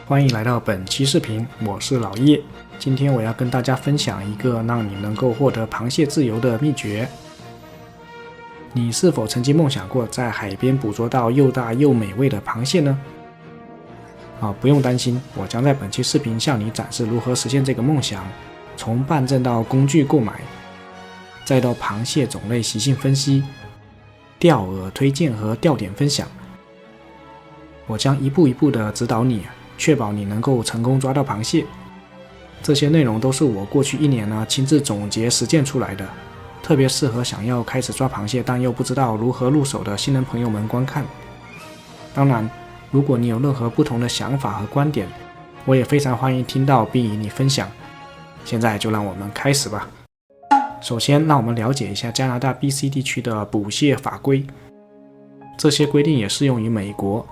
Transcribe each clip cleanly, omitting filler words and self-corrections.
欢迎来到本期视频，我是老叶。今天我要跟大家分享一个让你能够获得螃蟹自由的秘诀。你是否曾经梦想过在海边捕捉到又大又美味的螃蟹呢？不用担心，我将在本期视频向你展示如何实现这个梦想，从办证到工具购买，再到螃蟹种类习性分析、钓饵推荐和钓点分享。我将一步一步的指导你，确保你能够成功抓到螃蟹。这些内容都是我过去1年亲自总结实践出来的，特别适合想要开始抓螃蟹但又不知道如何入手的新人朋友们观看。当然，如果你有任何不同的想法和观点，我也非常欢迎听到并与你分享。现在就让我们开始吧。首先，让我们了解一下加拿大 BC 地区的捕蟹法规。这些规定也适用于美国。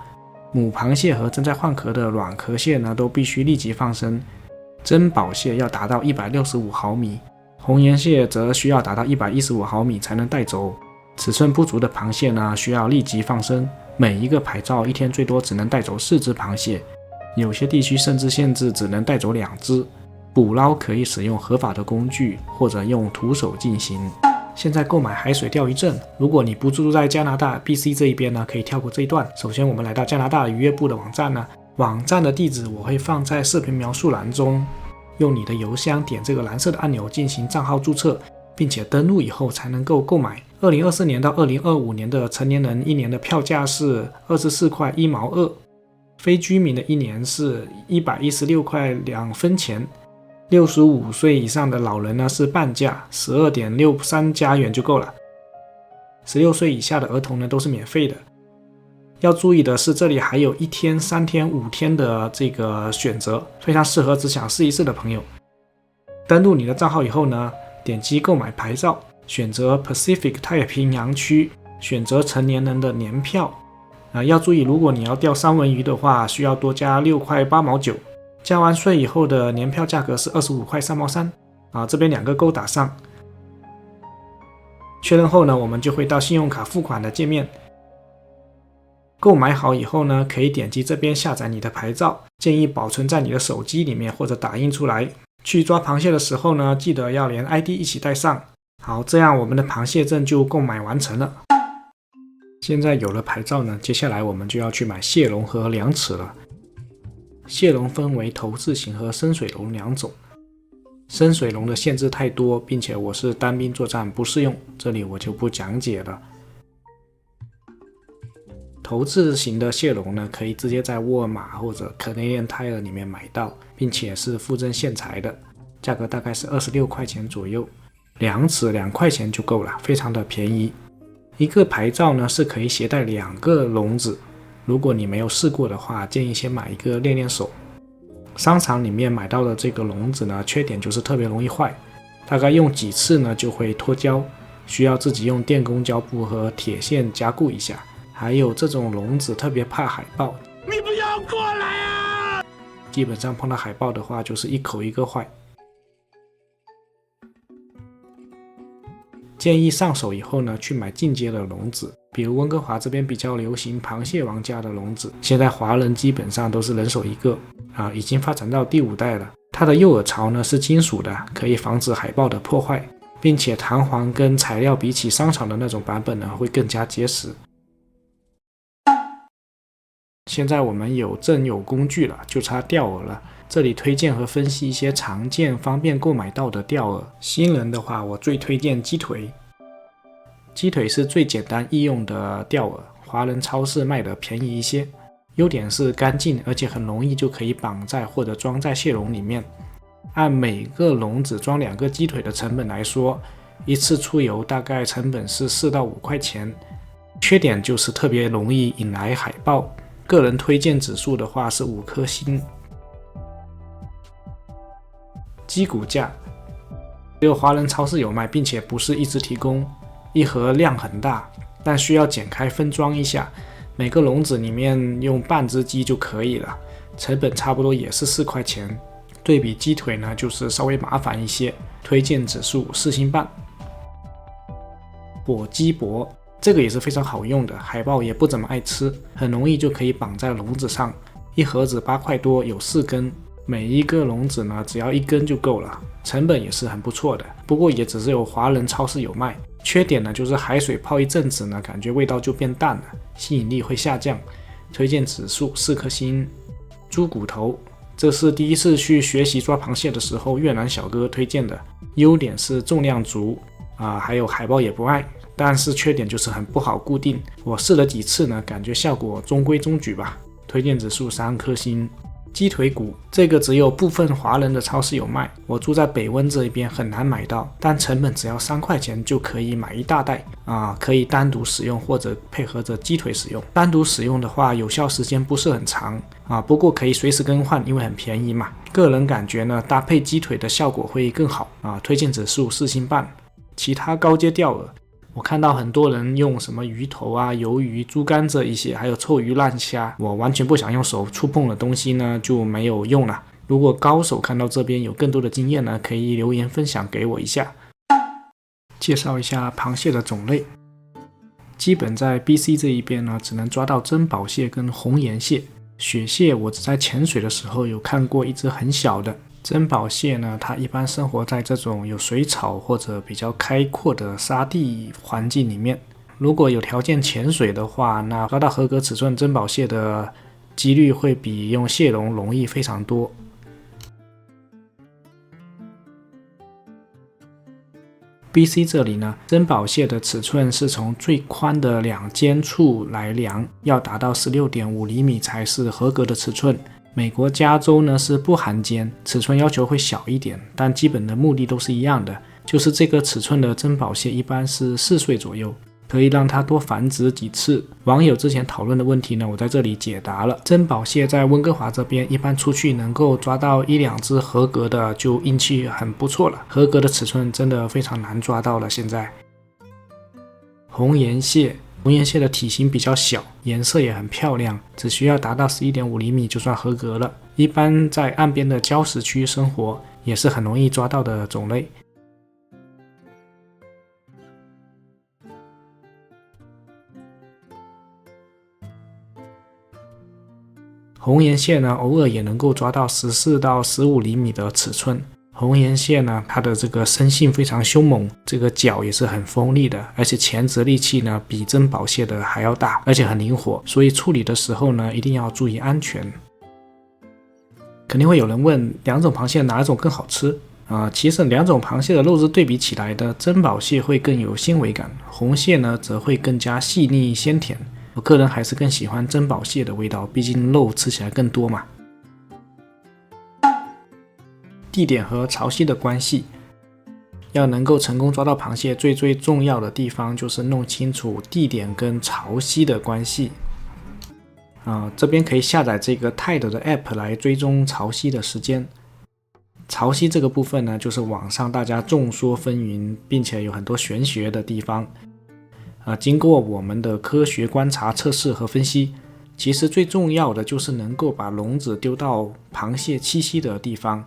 母螃蟹和正在换壳的卵壳蟹都必须立即放生，珍宝蟹要达到165毫米，红颜蟹则需要达到115毫米才能带走。尺寸不足的螃蟹需要立即放生，每一个牌照一天最多只能带走4只螃蟹，有些地区甚至限制只能带走2只。捕捞可以使用合法的工具，或者用徒手进行。现在购买海水钓鱼证，如果你不住在加拿大 BC 这一边可以跳过这一段。首先我们来到加拿大渔业部的网站网站的地址我会放在视频描述栏中，用你的邮箱点这个蓝色的按钮进行账号注册，并且登录以后才能够购买。2024年到2025年的成年人1年的票价是24块1毛2，非居民的1年是116块2分钱。65岁以上的老人是半价，12.63加元就够了。16岁以下的儿童都是免费的。要注意的是，这里还有1天、3天、5天的这个选择，非常适合只想试一试的朋友。登录你的账号以后点击购买牌照，选择 Pacific 太平洋区，选择成年人的年票。要注意，如果你要钓三文鱼的话，需要多加6块8毛9。加完税以后的年票价格是25块3毛3。这边2个勾打上。确认后我们就会到信用卡付款的界面。购买好以后可以点击这边下载你的牌照，建议保存在你的手机里面或者打印出来。去抓螃蟹的时候记得要连 ID 一起带上。好，这样我们的螃蟹证就购买完成了。现在有了牌照接下来我们就要去买蟹笼和量尺了。蟹笼分为头字型和深水笼2种，深水笼的限制太多，并且我是单兵作战不适用，这里我就不讲解了。头字型的蟹笼可以直接在沃尔玛或者 Canadian Tire 里面买到，并且是附赠线材的，价格大概是26块钱左右，量尺2块钱就够了，非常的便宜。一个牌照是可以携带2个笼子，如果你没有试过的话，建议先买一个练练手。商场里面买到的这个笼子缺点就是特别容易坏，大概用几次就会脱胶，需要自己用电工胶布和铁线加固一下。还有这种笼子特别怕海豹，你不要过来啊！基本上碰到海豹的话就是一口一个坏。建议上手以后去买进阶的笼子，比如温哥华这边比较流行螃蟹王家的笼子，现在华人基本上都是人手一个已经发展到第5代了。它的诱饵槽是金属的，可以防止海豹的破坏，并且弹簧跟材料比起商场的那种版本会更加结实。现在我们有证有工具了，就差钓饵了。这里推荐和分析一些常见方便购买到的钓饵。新人的话，我最推荐鸡腿。鸡腿是最简单易用的钓饵，华人超市卖的便宜一些。优点是干净，而且很容易就可以绑在或者装在蟹笼里面。按每个笼子装2个鸡腿的成本来说，一次出游大概成本是4到5块钱。缺点就是特别容易引来海豹，个人推荐指数的话是5颗星。鸡骨架只有华人超市有卖，并且不是一直提供，一盒量很大，但需要剪开分装一下，每个笼子里面用半只鸡就可以了，成本差不多也是4块钱。对比鸡腿就是稍微麻烦一些，推荐指数4星半。火鸡脖这个也是非常好用的，海豹也不怎么爱吃，很容易就可以绑在笼子上，一盒子8块多，有4根，每一个笼子呢只要1根就够了，成本也是很不错的。不过也只是有华人超市有卖，缺点呢就是海水泡一阵子呢，感觉味道就变淡了，吸引力会下降。推荐指数4颗星。猪骨头，这是第一次去学习抓螃蟹的时候越南小哥推荐的，优点是重量足还有海豹也不爱，但是缺点就是很不好固定。我试了几次呢，感觉效果中规中矩吧。推荐指数3颗星。鸡腿骨，这个只有部分华人的超市有卖，我住在北温这一边很难买到，但成本只要3块钱就可以买一大袋可以单独使用或者配合着鸡腿使用。单独使用的话有效时间不是很长不过可以随时更换，因为很便宜嘛。个人感觉呢，搭配鸡腿的效果会更好推荐指数4星半。其他高阶钓饵，我看到很多人用什么鱼头鱿鱼、猪肝这一些，还有臭鱼烂虾，我完全不想用手触碰的东西呢，就没有用了。如果高手看到这边有更多的经验呢，可以留言分享给我一下。介绍一下螃蟹的种类，基本在 BC 这一边呢，只能抓到珍宝蟹跟红颜蟹。雪蟹我只在潜水的时候有看过一只很小的。珍宝蟹呢，它一般生活在这种有水草或者比较开阔的沙地环境里面。如果有条件潜水的话，那抓到合格尺寸珍宝蟹的几率会比用蟹笼容易非常多。BC 这里呢，珍宝蟹的尺寸是从最宽的2尖处来量，要达到 16.5 厘米才是合格的尺寸。美国加州呢是不含尖，尺寸要求会小一点，但基本的目的都是一样的，就是这个尺寸的珍宝蟹一般是4岁左右，可以让它多繁殖几次。网友之前讨论的问题呢，我在这里解答了。珍宝蟹在温哥华这边一般出去能够抓到1-2只合格的就运气很不错了，合格的尺寸真的非常难抓到了。现在红颜蟹，红颜蟹的体型比较小，颜色也很漂亮，只需要达到 11.5 厘米就算合格了。一般在岸边的礁石区生活，也是很容易抓到的种类。红颜蟹呢，偶尔也能够抓到14到15厘米的尺寸。红颜蟹呢，它的这个生性非常凶猛，这个角也是很锋利的，而且钳子力气呢比珍宝蟹的还要大，而且很灵活，所以处理的时候呢一定要注意安全。肯定会有人问，两种螃蟹哪一种更好吃其实两种螃蟹的肉质对比起来的，珍宝蟹会更有纤维感，红蟹呢则会更加细腻鲜甜。我个人还是更喜欢珍宝蟹的味道，毕竟肉吃起来更多嘛。地点和潮汐的关系，要能够成功抓到螃蟹，最重要的地方就是弄清楚地点跟潮汐的关系。这边可以下载这个 Tide 的 App 来追踪潮汐的时间。潮汐这个部分呢，就是网上大家众说纷纭，并且有很多玄学的地方。经过我们的科学观察、测试和分析，其实最重要的就是能够把笼子丢到螃蟹栖息的地方。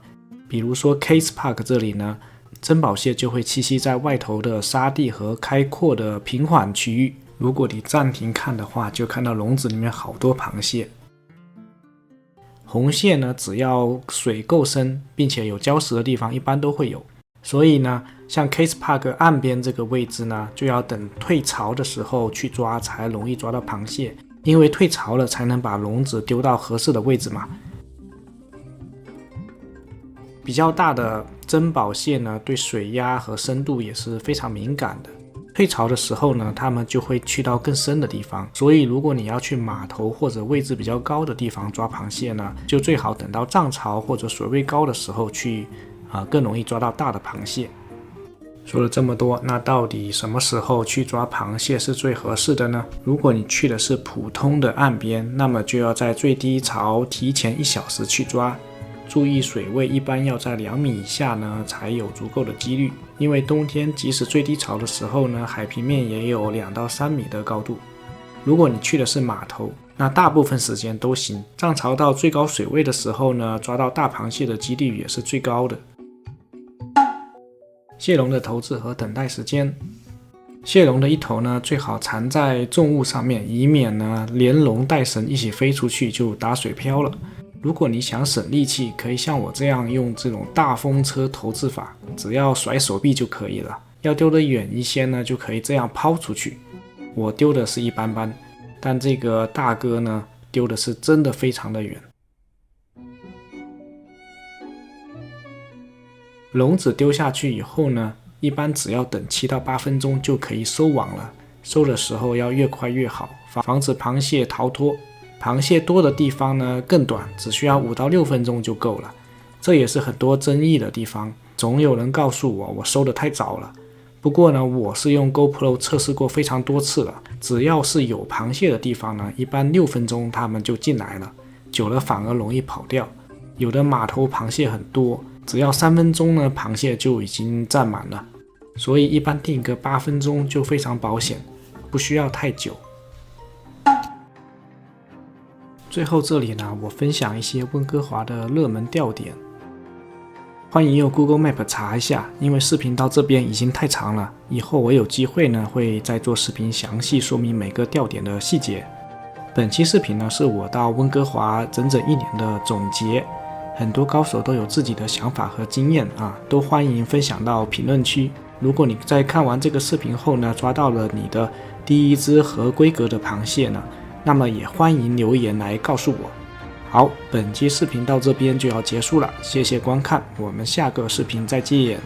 比如说 Case Park 这里呢，珍宝蟹就会栖息在外头的沙地和开阔的平缓区域。如果你暂停看的话，就看到笼子里面好多螃蟹。红蟹呢，只要水够深并且有礁石的地方一般都会有，所以呢像 Case Park 岸边这个位置呢，就要等退潮的时候去抓才容易抓到螃蟹，因为退潮了才能把笼子丢到合适的位置嘛。比较大的珍宝蟹呢，对水压和深度也是非常敏感的。退潮的时候呢，它们就会去到更深的地方，所以如果你要去码头或者位置比较高的地方抓螃蟹呢，就最好等到涨潮或者水位高的时候去，更容易抓到大的螃蟹。说了这么多，那到底什么时候去抓螃蟹是最合适的呢？如果你去的是普通的岸边，那么就要在最低潮提前1小时去抓。注意水位一般要在2米以下呢，才有足够的几率。因为冬天即使最低潮的时候呢，海平面也有2到3米的高度。如果你去的是码头，那大部分时间都行。涨潮到最高水位的时候呢，抓到大螃蟹的几率也是最高的。蟹笼的投掷和等待时间，蟹笼的一头呢，最好缠在重物上面，以免呢连笼带绳一起飞出去就打水漂了。如果你想省力气，可以像我这样用这种大风车投掷法，只要甩手臂就可以了。要丢得远一些呢，就可以这样抛出去。我丢的是一般般，但这个大哥呢，丢的是真的非常的远。笼子丢下去以后呢，一般只要等7到8分钟就可以收网了。收的时候要越快越好，防止螃蟹逃脱。螃蟹多的地方呢更短，只需要5到6分钟就够了。这也是很多争议的地方，总有人告诉我收得太早了。不过呢，我是用 GoPro 测试过非常多次了，只要是有螃蟹的地方呢，一般6分钟它们就进来了，久了反而容易跑掉。有的码头螃蟹很多，只要3分钟呢，螃蟹就已经占满了，所以一般定个8分钟就非常保险，不需要太久。最后这里呢，我分享一些温哥华的热门钓点，欢迎用 Google Map 查一下，因为视频到这边已经太长了，以后我有机会呢会再做视频详细说明每个钓点的细节。本期视频呢是我到温哥华整整1年的总结，很多高手都有自己的想法和经验啊，都欢迎分享到评论区。如果你在看完这个视频后呢，抓到了你的第一只合规格的螃蟹呢，那么也欢迎留言来告诉我。好，本期视频到这边就要结束了，谢谢观看，我们下个视频再见。